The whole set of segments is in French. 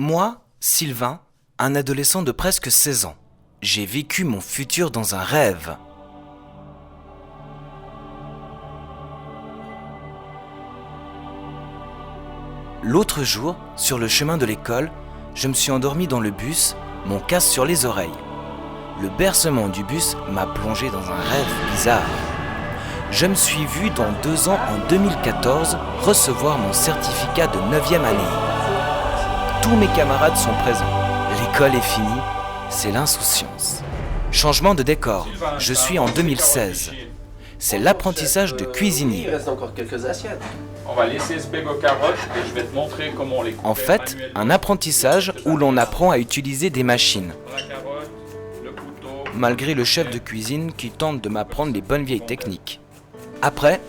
Moi, Sylvain, un adolescent de presque 16 ans, j'ai vécu mon futur dans un rêve. L'autre jour, sur le chemin de l'école, je me suis endormi dans le bus, mon casque sur les oreilles. Le bercement du bus m'a plongé dans un rêve bizarre. Je me suis vu dans 2 ans, en 2014, recevoir mon certificat de 9e année. Tous mes camarades sont présents. L'école est finie, c'est l'insouciance. Changement de décor, je suis en 2016. C'est l'apprentissage de cuisinier. Il reste encore quelques assiettes. On va laisser ce beg aux carottes et je vais te montrer comment on les coupe. En fait, un apprentissage où l'on apprend à utiliser des machines. La carotte, le couteau. Malgré le chef de cuisine qui tente de m'apprendre les bonnes vieilles techniques. Après,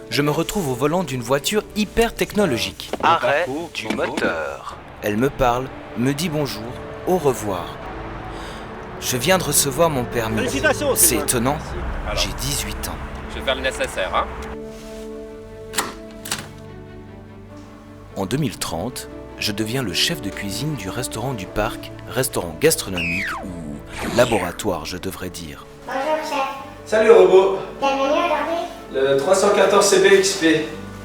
je me retrouve au volant d'une voiture hyper technologique. Arrêt du moteur. Elle me parle, me dit bonjour, au revoir. Je viens de recevoir mon permis. Félicitations, C'est Sylvain. étonnant, Alors. j'ai 18 ans. Je vais faire le nécessaire, hein. En 2030, je deviens le chef de cuisine du restaurant du parc, restaurant gastronomique ou laboratoire, je devrais dire. Bonjour chef, Salut robot. bienvenue aujourd'hui. Le 314 CBXP.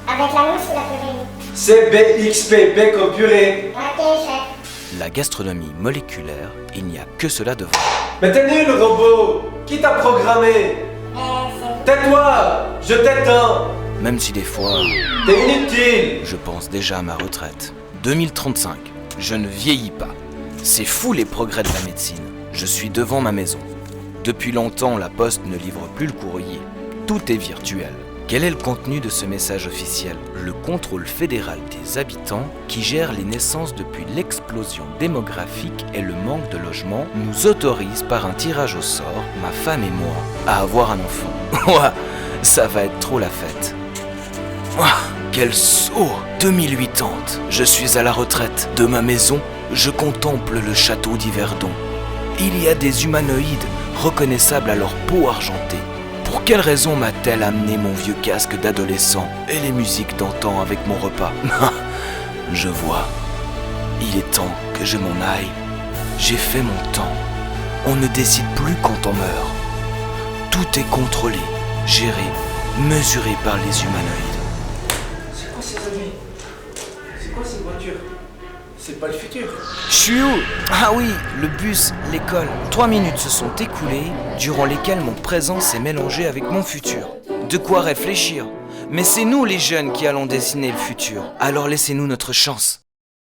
Avec la mousse ou la purée? CBXP, B comme purée. Ok chef. La gastronomie moléculaire, il n'y a que cela devant. Mais t'es nul robot. Qui t'a programmé? C'est Tais-toi. Je t'éteins. Même si des fois, T'es inutile. je pense déjà à ma retraite. 2035, je ne vieillis pas. C'est fou les progrès de la médecine. Je suis devant ma maison. Depuis longtemps, la poste ne livre plus le courrier. Tout est virtuel. Quel est le contenu de ce message officiel? Le contrôle fédéral des habitants, qui gère les naissances depuis l'explosion démographique et le manque de logement, nous autorise par un tirage au sort, ma femme et moi, à avoir un enfant. Ouah, ça va être trop la fête. Ouah, quel saut! 2080, je suis à la retraite. De ma maison, je contemple le château d'Yverdon. Il y a des humanoïdes reconnaissables à leur peau argentée. Pour quelle raison m'a-t-elle amené mon vieux casque d'adolescent et les musiques d'antan avec mon repas? Je vois. Il est temps que je m'en aille. J'ai fait mon temps. On ne décide plus quand on meurt. Tout est contrôlé, géré, mesuré par les humanoïdes. C'est quoi ces amis? C'est quoi ces voitures? C'est pas le futur. Je suis où? Ah oui, le bus, l'école. 3 minutes se sont écoulées, durant lesquelles mon présent s'est mélangé avec mon futur. De quoi réfléchir. Mais c'est nous les jeunes qui allons dessiner le futur. Alors laissez-nous notre chance.